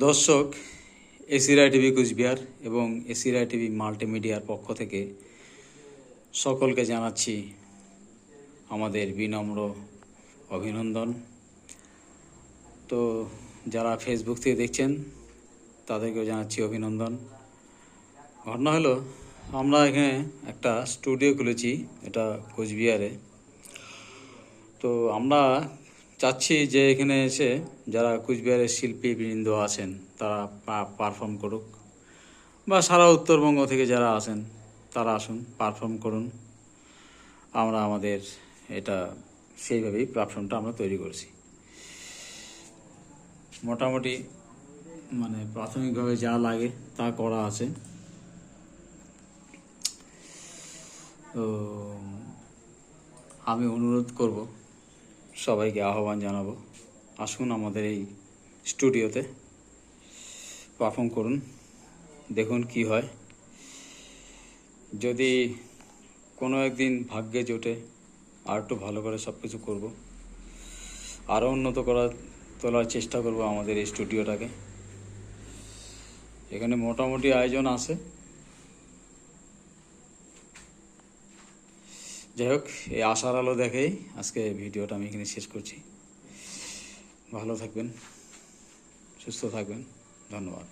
দর্শক, এসিরাই টিভি কুচবিহার এবং এসিরাই টিভি মাল্টিমিডিয়ার পক্ষ থেকে সকলকে জানাচ্ছি আমাদের বিনম্র অভিনন্দন। তো যারা ফেসবুক থেকে দেখছেন তাদেরকেও জানাচ্ছি অভিনন্দন। ঘটনা হলো, আমরা এখানে একটা স্টুডিও খুলেছি, এটা কোচবিহারে। তো আমরা চাচ্ছি যে এখানে এসে যারা কুচবিহারের শিল্পীবৃন্দ আছেন তারা পারফর্ম করুক, বা সারা উত্তরবঙ্গ থেকে যারা আসেন তারা আসুন, পারফর্ম করুন। আমরা আমাদের এটা সেইভাবেই প্ল্যাটফর্মটা আমরা তৈরি করছি। মোটামুটি প্রাথমিকভাবে যা লাগে তা করা আছে। তো আমি অনুরোধ করব, সবাইকে আহ্বান জানাবো, আসুন আমাদের এই স্টুডিওতে পারফর্ম করুন, দেখুন কি হয়। যদি কোনো একদিন ভাগ্যে জোটে আর একটু ভালো করে সব কিছু করবো, আরও উন্নত তোলার চেষ্টা করব আমাদের এই স্টুডিওটাকে। এখানে মোটামুটি আয়োজন আছে। যাই হোক, এই আশার আলো দেখেই আজকে ভিডিওটা আমি এখানে শেষ করছি। ভালো থাকবেন, সুস্থ থাকবেন, ধন্যবাদ।